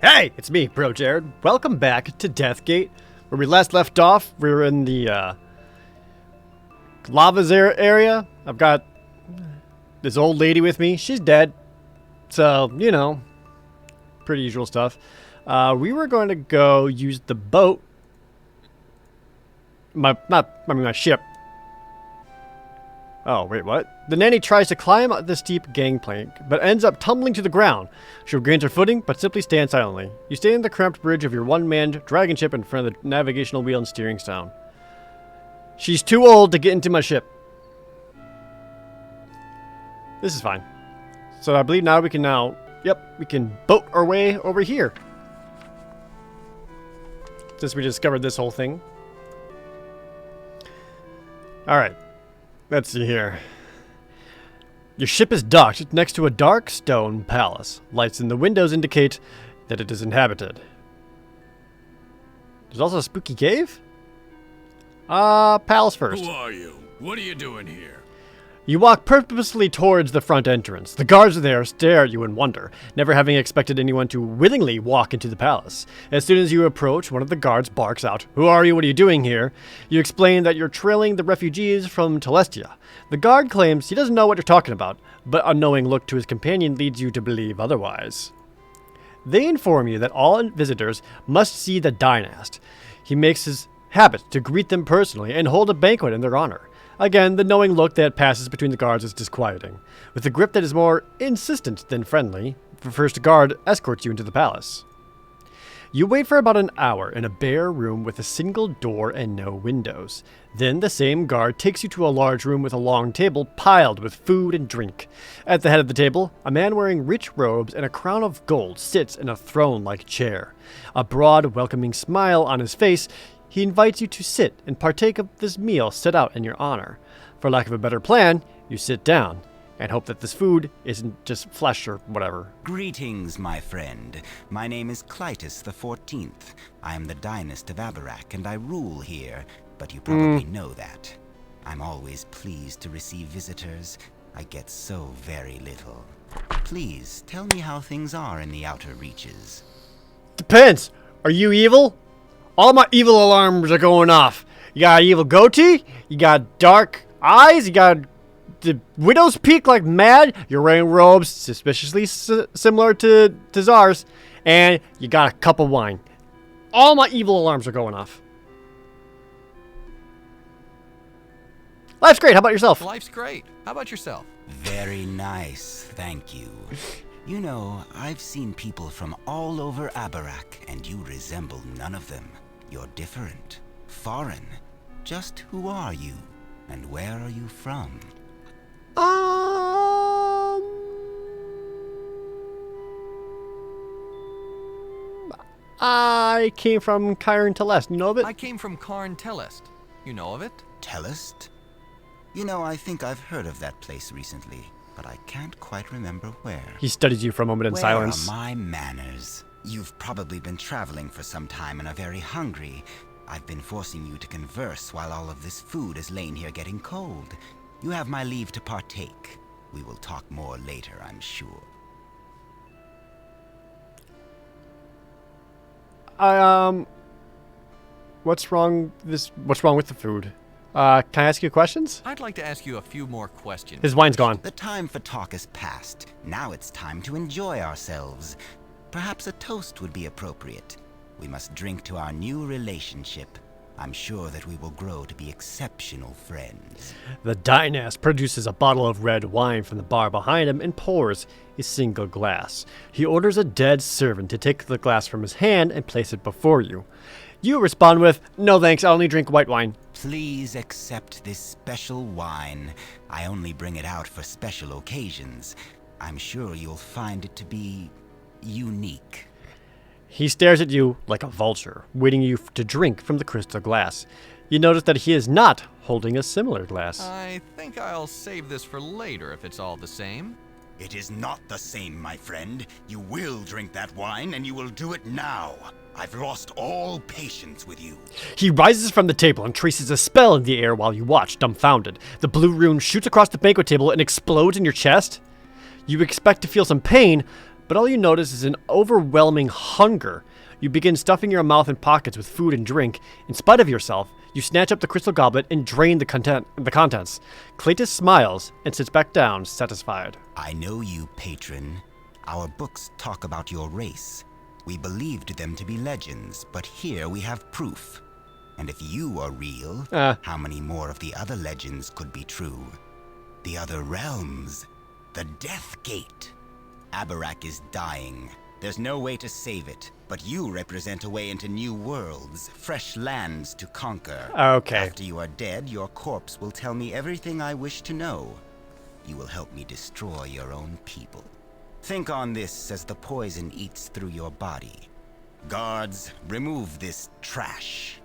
Hey, it's me, ProJared. Welcome back to Deathgate. Where we last left off, we were in the lava's area. I've got this old lady with me. She's dead. So, you know, pretty usual stuff. We were going to go use the boat. My ship. Oh, wait, what? The nanny tries to climb the steep gangplank, but ends up tumbling to the ground. She regains her footing, but simply stands silently. You stay in the cramped bridge of your one-man dragon ship in front of the navigational wheel and steering stone. She's too old to get into my ship. This is fine. So I believe now we can we can boat our way over here. Since we discovered this whole thing. Alright. Let's see here. Your ship is docked next to a dark stone palace. Lights in the windows indicate that it is inhabited. There's also a spooky cave? Palace first. Who are you? What are you doing here? You walk purposely towards the front entrance. The guards there stare at you in wonder, never having expected anyone to willingly walk into the palace. As soon as you approach, one of the guards barks out, "Who are you? What are you doing here?" You explain that you're trailing the refugees from Telestia. The guard claims he doesn't know what you're talking about, but a knowing look to his companion leads you to believe otherwise. They inform you that all visitors must see the dynast. He makes his habit to greet them personally and hold a banquet in their honor. Again, the knowing look that passes between the guards is disquieting. With a grip that is more insistent than friendly, the first guard escorts you into the palace. You wait for about an hour in a bare room with a single door and no windows. Then the same guard takes you to a large room with a long table piled with food and drink. At the head of the table, a man wearing rich robes and a crown of gold sits in a throne-like chair. A broad, welcoming smile on his face, he invites you to sit and partake of this meal set out in your honor. For lack of a better plan, you sit down and hope that this food isn't just flesh or whatever. Greetings, my friend. My name is Clytus the 14th. I am the dynast of Abarak, and I rule here, but you probably know that. I'm always pleased to receive visitors. I get so very little. Please, tell me how things are in the outer reaches. Depends. Are you evil? All my evil alarms are going off. You got an evil goatee, you got dark eyes, you got the widow's peak like mad, you're wearing robes suspiciously similar to Czar's, and you got a cup of wine. All my evil alarms are going off. Life's great. How about yourself? Life's great. How about yourself? Very nice, thank you. You know, I've seen people from all over Abarak, and you resemble none of them. You're different, foreign. Just who are you, and where are you from? I came from Kyron Telest. You know of it? I came from Karn Telest. You know of it? Telest? You know, I think I've heard of that place recently, but I can't quite remember where. He studies you for a moment in silence. Where are my manners? You've probably been traveling for some time and are very hungry. I've been forcing you to converse while all of this food has lain here getting cold. You have my leave to partake. We will talk more later, I'm sure. What's wrong with the food? Can I ask you questions? I'd like to ask you a few more questions. His wine's gone. The time for talk is past. Now it's time to enjoy ourselves. Perhaps a toast would be appropriate. We must drink to our new relationship. I'm sure that we will grow to be exceptional friends. The dynast produces a bottle of red wine from the bar behind him and pours a single glass. He orders a dead servant to take the glass from his hand and place it before you. You respond with, "No thanks, I only drink white wine." Please accept this special wine. I only bring it out for special occasions. I'm sure you'll find it to be unique. He stares at you like a vulture, waiting you to drink from the crystal glass. You notice that he is not holding a similar glass. I think I'll save this for later if it's all the same. It is not the same, my friend. You will drink that wine, and you will do it now. I've lost all patience with you. He rises from the table and traces a spell in the air while you watch, dumbfounded. The blue rune shoots across the banquet table and explodes in your chest. You expect to feel some pain, but all you notice is an overwhelming hunger. You begin stuffing your mouth and pockets with food and drink. In spite of yourself, you snatch up the crystal goblet and drain the contents. Cletus smiles and sits back down, satisfied. I know you, patron. Our books talk about your race. We believed them to be legends, but here we have proof. And if you are real, how many more of the other legends could be true? The other realms. The Death Gate. Abarak is dying. There's no way to save it, but you represent a way into new worlds, fresh lands to conquer. Okay. After you are dead, your corpse will tell me everything I wish to know. You will help me destroy your own people. Think on this as the poison eats through your body. Guards, remove this trash.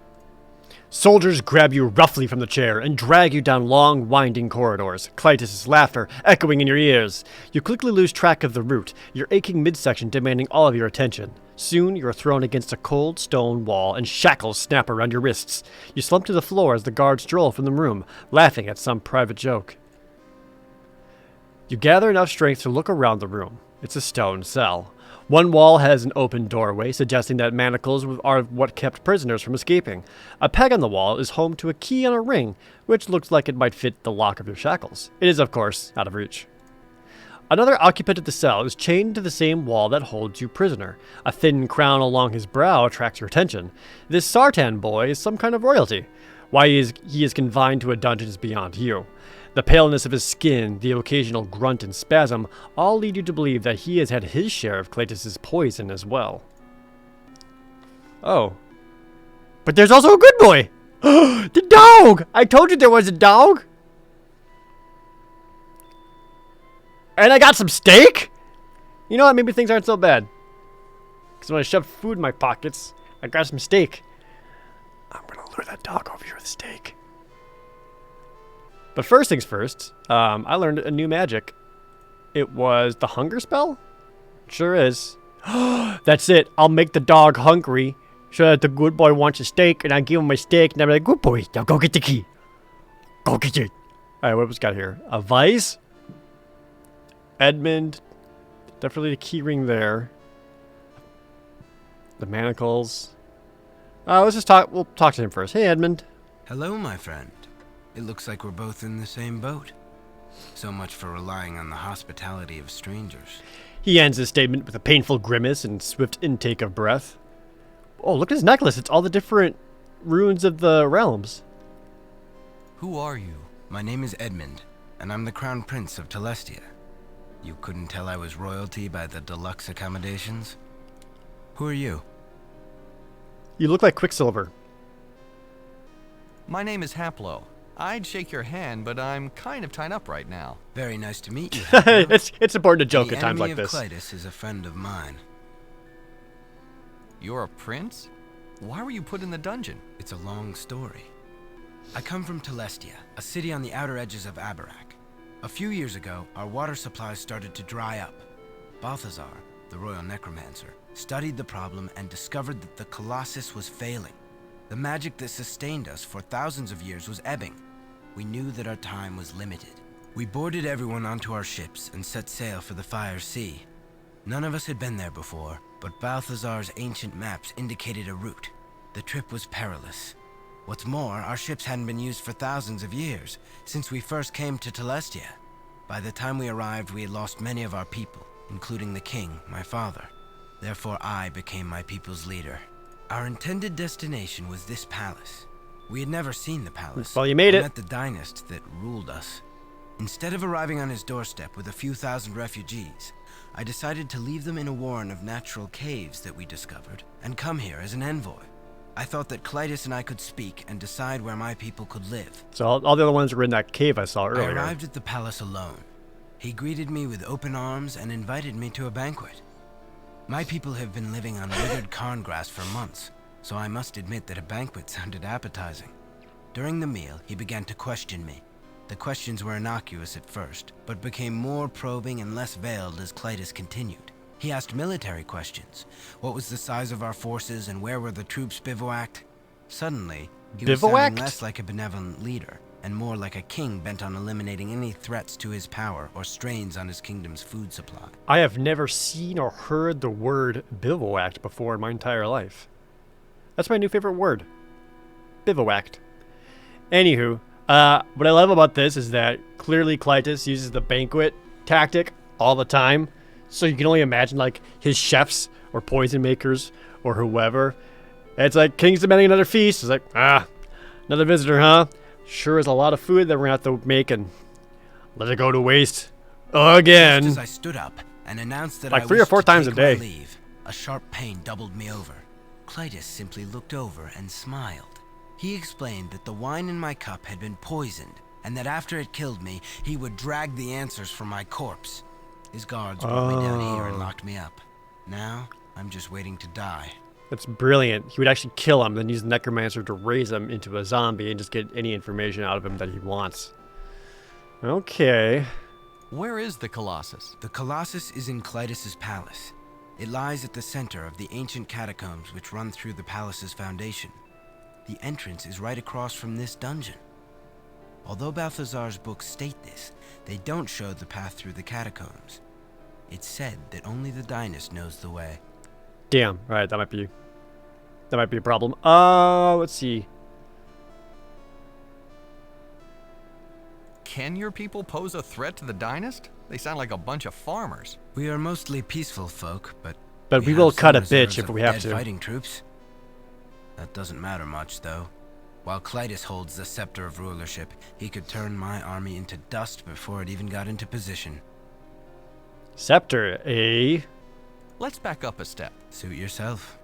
Soldiers grab you roughly from the chair and drag you down long, winding corridors, Clytus' laughter echoing in your ears. You quickly lose track of the route, your aching midsection demanding all of your attention. Soon, you are thrown against a cold stone wall and shackles snap around your wrists. You slump to the floor as the guards stroll from the room, laughing at some private joke. You gather enough strength to look around the room. It's a stone cell. One wall has an open doorway, suggesting that manacles are what kept prisoners from escaping. A peg on the wall is home to a key on a ring, which looks like it might fit the lock of your shackles. It is, of course, out of reach. Another occupant of the cell is chained to the same wall that holds you prisoner. A thin crown along his brow attracts your attention. This Sartan boy is some kind of royalty. Why he is confined to a dungeon is beyond you. The paleness of his skin, the occasional grunt and spasm, all lead you to believe that he has had his share of Cletus's poison as well. Oh. But there's also a good boy! The dog! I told you there was a dog! And I got some steak? You know what? Maybe things aren't so bad. Because when I shoved food in my pockets, I got some steak. I'm gonna lure that dog over here with steak. But first things first, I learned a new magic. It was the hunger spell? Sure is. That's it. I'll make the dog hungry so that the good boy wants a steak, and I give him a steak, and I'm like, good boy, now go get the key. Go get it. Alright, what was got here? A Weiss? Edmund. Definitely the key ring there. The manacles. Let's just talk. We'll talk to him first. Hey, Edmund. Hello, my friend. It looks like we're both in the same boat. So much for relying on the hospitality of strangers. He ends his statement with a painful grimace and swift intake of breath. Oh, look at his necklace. It's all the different runes of the realms. Who are you? My name is Edmund, and I'm the Crown Prince of Telestia. You couldn't tell I was royalty by the deluxe accommodations? Who are you? You look like Quicksilver. My name is Haplo. I'd shake your hand, but I'm kind of tied up right now. Very nice to meet you, Haplo. It's important to joke the at times like enemy this. of Clytus is a friend of mine. You're a prince? Why were you put in the dungeon? It's a long story. I come from Telestia, a city on the outer edges of Abarak. A few years ago, our water supplies started to dry up. Balthazar, the royal necromancer, studied the problem and discovered that the Colossus was failing. The magic that sustained us for thousands of years was ebbing. We knew that our time was limited. We boarded everyone onto our ships and set sail for the Fire Sea. None of us had been there before, but Balthazar's ancient maps indicated a route. The trip was perilous. What's more, our ships hadn't been used for thousands of years, since we first came to Telestia. By the time we arrived, we had lost many of our people, including the king, my father. Therefore, I became my people's leader. Our intended destination was this palace. We had never seen the palace. Well, you made it. Met the dynast that ruled us. Instead of arriving on his doorstep with a few thousand refugees, I decided to leave them in a warren of natural caves that we discovered, and come here as an envoy. I thought that Clytus and I could speak and decide where my people could live. So all the other ones were in that cave I saw earlier. I arrived at the palace alone. He greeted me with open arms and invited me to a banquet. My people have been living on withered corn grass for months, so I must admit that a banquet sounded appetizing. During the meal, he began to question me. The questions were innocuous at first, but became more probing and less veiled as Clytus continued. He asked military questions. What was the size of our forces and where were the troops bivouacked? Suddenly, he was sounding less like a benevolent leader and more like a king bent on eliminating any threats to his power or strains on his kingdom's food supply. I have never seen or heard the word bivouacked before in my entire life. That's my new favorite word. Bivouacked. Anywho, what I love about this is that clearly Clytus uses the banquet tactic all the time. So you can only imagine like his chefs or poison makers or whoever. It's like, king's demanding another feast. It's like, another visitor, huh? Sure is a lot of food that we're going to have to make and let it go to waste again. Just as I stood up and announced that Like I 3 or 4 wished to times a take my day. leave, a sharp pain doubled me over. Clytus simply looked over and smiled. He explained that the wine in my cup had been poisoned, and that after it killed me, he would drag the answers from my corpse. His guards brought me down here and locked me up. Now, I'm just waiting to die. That's brilliant. He would actually kill him, then use the necromancer to raise him into a zombie and just get any information out of him that he wants. Okay. Where is the Colossus? The Colossus is in Clytus's palace. It lies at the center of the ancient catacombs which run through the palace's foundation. The entrance is right across from this dungeon. Although Balthazar's books state this, they don't show the path through the catacombs. It's said that only the dynast knows the way. Damn. All right, that might be a problem. Let's see. Can your people pose a threat to the dynast? They sound like a bunch of farmers. We are mostly peaceful folk, but We will have cut a some bitch reserves if of we have dead to. fighting troops. That doesn't matter much, though. While Clytus holds the scepter of rulership, he could turn my army into dust before it even got into position. Scepter, eh? Let's back up a step. Suit yourself.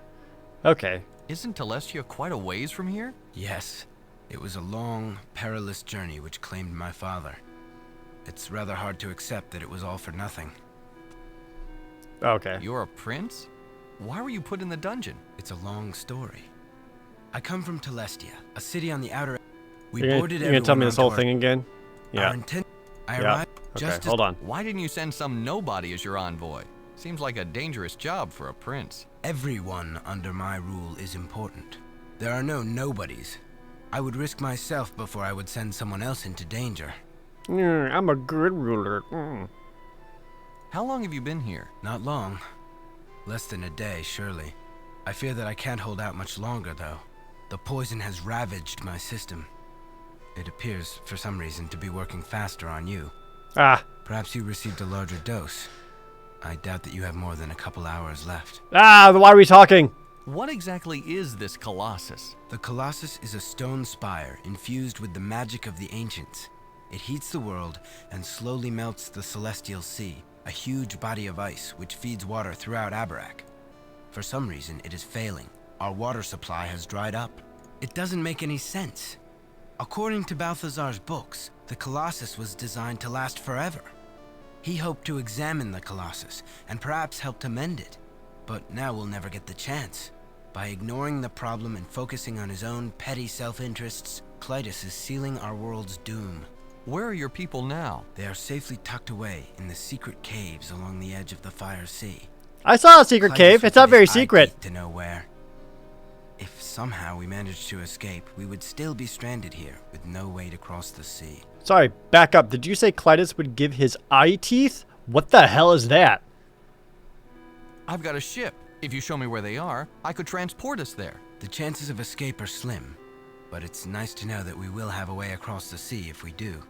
Okay. Isn't Telestia quite a ways from here? Yes, it was a long, perilous journey which claimed my father. It's rather hard to accept that it was all for nothing. Okay. You're a prince? Why were you put in the dungeon? It's a long story. I come from Telestia, a city on the outer. We You're boarded gonna tell me everyone this whole onto thing again? Our Yeah. intent. I Yeah. arrived Okay, just as hold on. Why didn't you send some nobody as your envoy? Seems like a dangerous job for a prince. everyone under my rule is important. There are no nobodies. I would risk myself before I would send someone else into danger. I'm a good ruler. How long have you been here? Not long. Less than a day, surely. I fear that I can't hold out much longer, though. The poison has ravaged my system. It appears, for some reason, to be working faster on you. Perhaps you received a larger dose. I doubt that you have more than a couple hours left. Why are we talking? What exactly is this Colossus? The Colossus is a stone spire infused with the magic of the ancients. It heats the world and slowly melts the celestial sea, a huge body of ice which feeds water throughout Abarak. For some reason, it is failing. Our water supply has dried up. It doesn't make any sense. According to Balthazar's books, the Colossus was designed to last forever. He hoped to examine the Colossus and perhaps help to mend it. But now we'll never get the chance. By ignoring the problem and focusing on his own petty self-interests, Clytus is sealing our world's doom. Where are your people now? They are safely tucked away in the secret caves along the edge of the Fire Sea. I saw a secret Clytus cave. would It's not give very his eye secret. teeth to know where. If somehow we managed to escape, we would still be stranded here with no way to cross the sea. Sorry, back up. Did you say Clytus would give his eye teeth? What the hell is that? I've got a ship. If you show me where they are, I could transport us there. The chances of escape are slim, but it's nice to know that we will have a way across the sea if we do.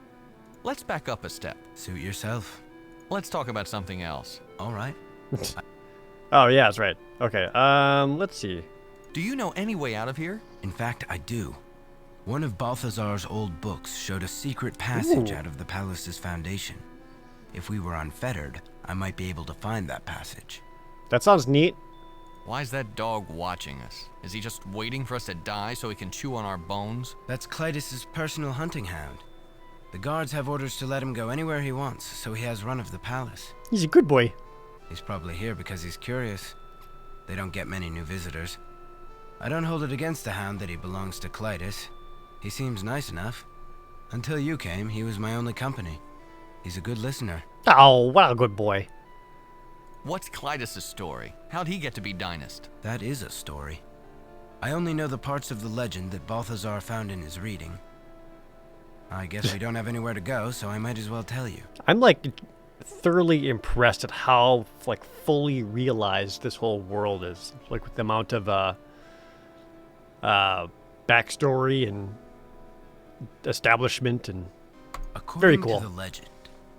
Let's back up a step. Suit yourself. Let's talk about something else. All right. Oh, yeah, that's right. Okay, let's see. Do you know any way out of here? In fact, I do. One of Balthazar's old books showed a secret passage Ooh. out of the palace's foundation. If we were unfettered, I might be able to find that passage. That sounds neat. Why is that dog watching us? Is he just waiting for us to die so he can chew on our bones? That's Clytus's personal hunting hound. The guards have orders to let him go anywhere he wants, so he has run of the palace. He's a good boy. He's probably here because he's curious. They don't get many new visitors. I don't hold it against the hound that he belongs to Clytus. He seems nice enough. Until you came, he was my only company. He's a good listener. Oh, what a good boy. What's Clytus' story? How'd he get to be dynast? That is a story. I only know the parts of the legend that Balthazar found in his reading. I guess we don't have anywhere to go, so I might as well tell you. I'm like thoroughly impressed at how like fully realized this whole world is. Like with the amount of backstory and establishment and very cool. According to the legend,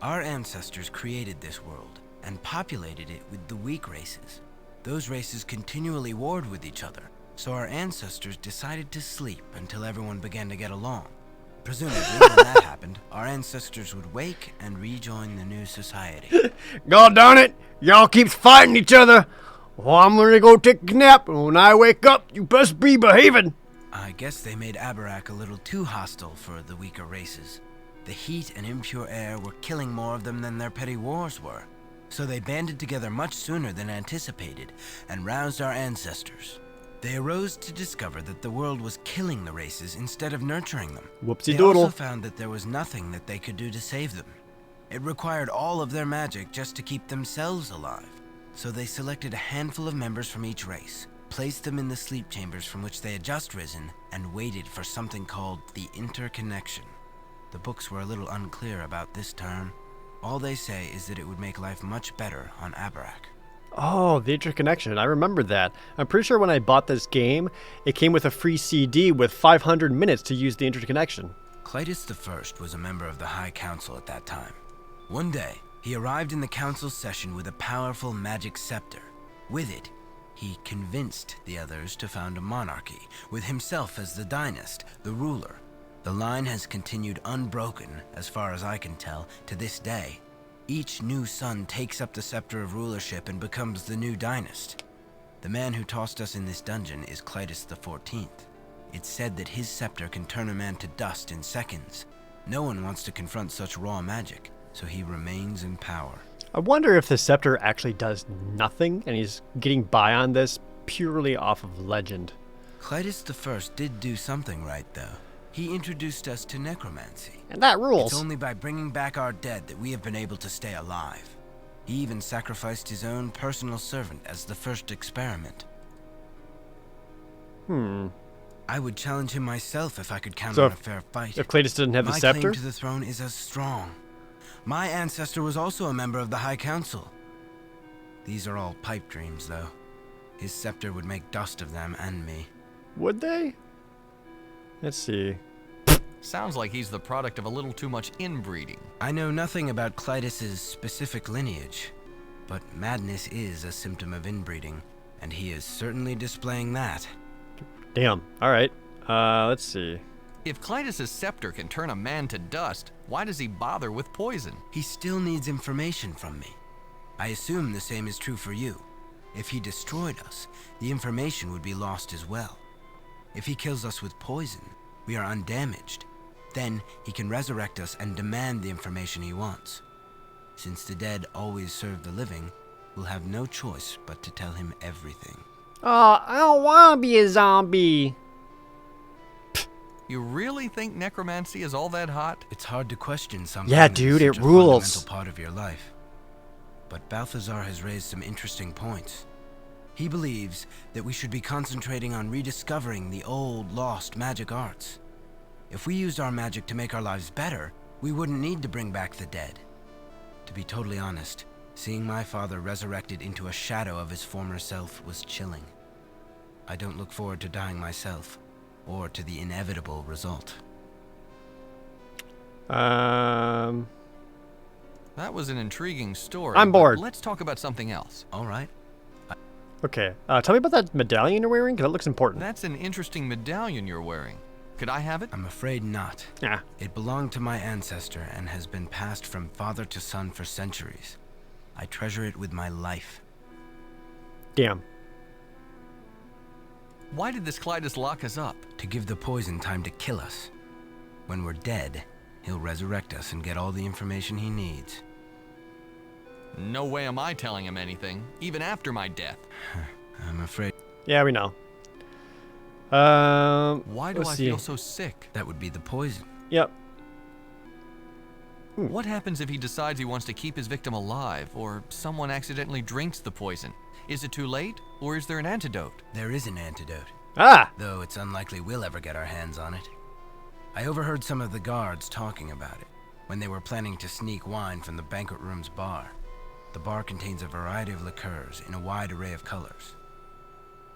our ancestors created this world and populated it with the weak races. Those races continually warred with each other, so our ancestors decided to sleep until everyone began to get along. Presumably, when that happened, our ancestors would wake and rejoin the new society. God darn it! Y'all keeps fighting each other. Well, I'm gonna go take a nap, and when I wake up, you best be behaving. I guess they made Abarak a little too hostile for the weaker races. The heat and impure air were killing more of them than their petty wars were. So they banded together much sooner than anticipated and roused our ancestors. They arose to discover that the world was killing the races instead of nurturing them. Whoopsie They doodle. also found that there was nothing that they could do to save them. It required all of their magic just to keep themselves alive. So they selected a handful of members from each race, placed them in the sleep chambers from which they had just risen, and waited for something called the interconnection. The books were a little unclear about this term. All they say is that it would make life much better on Abarak. Oh, the interconnection. I remember that. I'm pretty sure when I bought this game, it came with a free CD with 500 minutes to use the interconnection. Clytus I was a member of the High Council at that time. One day, he arrived in the council's session with a powerful magic scepter. With it, he convinced the others to found a monarchy, with himself as the dynast, the ruler. The line has continued unbroken, as far as I can tell, to this day. Each new son takes up the scepter of rulership and becomes the new dynast. The man who tossed us in this dungeon is Clytus the 14th. It's said that his scepter can turn a man to dust in seconds. No one wants to confront such raw magic, so he remains in power. I wonder if the scepter actually does nothing and he's getting by on this purely off of legend. Clytus I did do something right, though. He introduced us to necromancy. And that rules. It's only by bringing back our dead that we have been able to stay alive. He even sacrificed his own personal servant as the first experiment. I would challenge him myself if I could count So on a fair fight. If Clytus didn't have the My scepter? claim to the throne is as strong. My ancestor was also a member of the High Council. These are all pipe dreams, though. His scepter would make dust of them and me. Would they? Let's see. Sounds like he's the product of a little too much inbreeding. I know nothing about Clytus's specific lineage, but madness is a symptom of inbreeding, and he is certainly displaying that. Damn. All right. Let's see. If Clytus's scepter can turn a man to dust, why does he bother with poison? He still needs information from me. I assume the same is true for you. If he destroyed us, the information would be lost as well. If he kills us with poison, we are undamaged. Then he can resurrect us and demand the information he wants. Since the dead always serve the living, we'll have no choice but to tell him everything. Oh, I don't want to be a zombie. You really think necromancy is all that hot? It's hard to question something Yeah, that dude, is it such a rules. fundamental part of your life. But Balthazar has raised some interesting points. He believes that we should be concentrating on rediscovering the old, lost magic arts. If we used our magic to make our lives better, we wouldn't need to bring back the dead. To be totally honest, seeing my father resurrected into a shadow of his former self was chilling. I don't look forward to dying myself, or to the inevitable result. That was an intriguing story. I'm but bored. Let's talk about something else. All right. Okay. Tell me about that medallion you're wearing, because that looks important. That's an interesting medallion you're wearing. Could I have it? I'm afraid not. Yeah. It belonged to my ancestor and has been passed from father to son for centuries. I treasure it with my life. Damn. Why did this Clytus lock us up? To give the poison time to kill us. When we're dead, he'll resurrect us and get all the information he needs. No way am I telling him anything, even after my death. I'm afraid Yeah, we know. Why do let's I see. feel so sick? that would be the poison. Yep. What happens if he decides he wants to keep his victim alive, or someone accidentally drinks the poison? Is it too late, or is there an antidote? There is an antidote, Ah! though it's unlikely we'll ever get our hands on it. I overheard some of the guards talking about it when they were planning to sneak wine from the banquet room's bar. The bar contains a variety of liqueurs in a wide array of colors.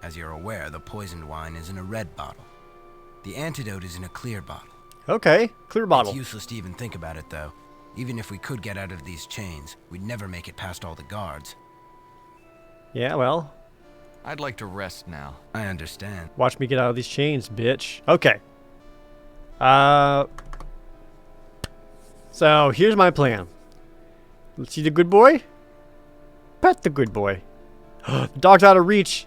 As you're aware, the poisoned wine is in a red bottle. The antidote is in a clear bottle. Okay, clear bottle. It's useless to even think about it, though. Even if we could get out of these chains, we'd never make it past all the guards. Yeah, well, I'd like to rest now. I understand. watch me get out of these chains, bitch. Okay. So here's my plan. Let's see the good boy. Pet the good boy. The dog's out of reach.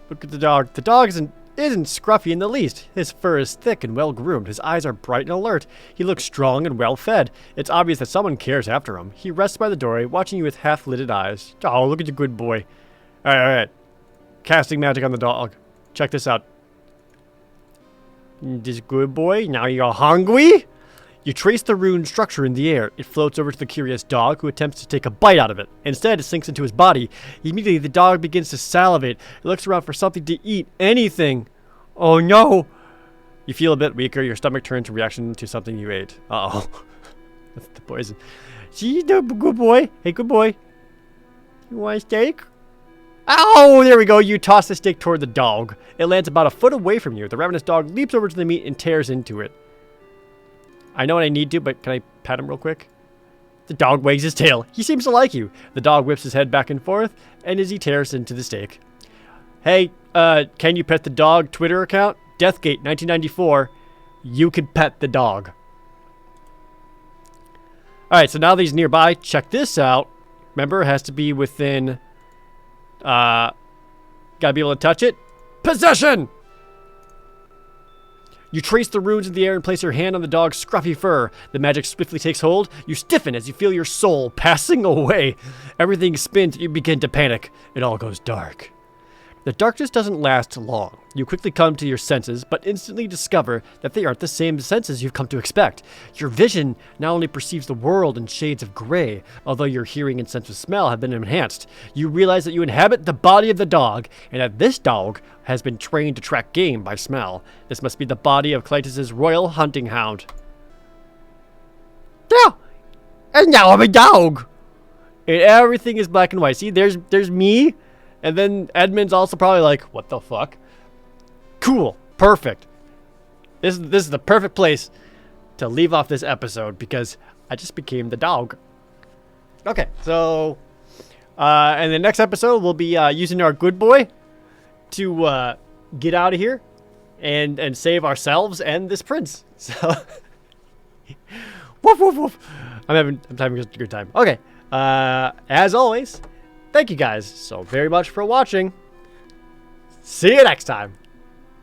Look at the dog. The dog isn't scruffy in the least. His fur is thick and well groomed. His eyes are bright and alert. He looks strong and well fed. It's obvious that someone cares after him. He rests by the doorway, watching you with half-lidded eyes. Oh, look at the good boy. All right. Casting magic on the dog. Check this out. This good boy, now you're hungry? You trace the rune structure in the air. It floats over to the curious dog, who attempts to take a bite out of it. Instead, it sinks into his body. Immediately, the dog begins to salivate. It looks around for something to eat. Anything. Oh, no. You feel a bit weaker. Your stomach turns in reaction to something you ate. Uh-oh. That's the poison. See, the good boy. Hey, good boy. You want a steak? Oh, there we go. You toss the steak toward the dog. It lands about a foot away from you. The ravenous dog leaps over to the meat and tears into it. I know what I need to, but can I pat him real quick? The dog wags his tail. He seems to like you. The dog whips his head back and forth, and as he tears into the steak. Hey, can you pet the dog Twitter account? Deathgate 1994. You can pet the dog. Alright, so now that he's nearby, check this out. Remember, it has to be within... gotta be able to touch it. Possession! You trace the runes in the air and place your hand on the dog's scruffy fur. The magic swiftly takes hold. You stiffen as you feel your soul passing away. Everything spins and you begin to panic. It all goes dark. The darkness doesn't last long. You quickly come to your senses, but instantly discover that they aren't the same senses you've come to expect. Your vision not only perceives the world in shades of gray, although your hearing and sense of smell have been enhanced. You realize that you inhabit the body of the dog, and that this dog has been trained to track game by smell. This must be the body of Clytus's royal hunting hound. Yeah, and now I'm a dog. And everything is black and white. See, there's me. And then Edmund's also probably like, what the fuck? Cool. Perfect. This is the perfect place to leave off this episode because I just became the dog. Okay, so in the next episode, we'll be using our good boy to get out of here and save ourselves and this prince. So, woof, woof, woof. I'm having a good time. Okay, as always, thank you guys so very much for watching. See you next time.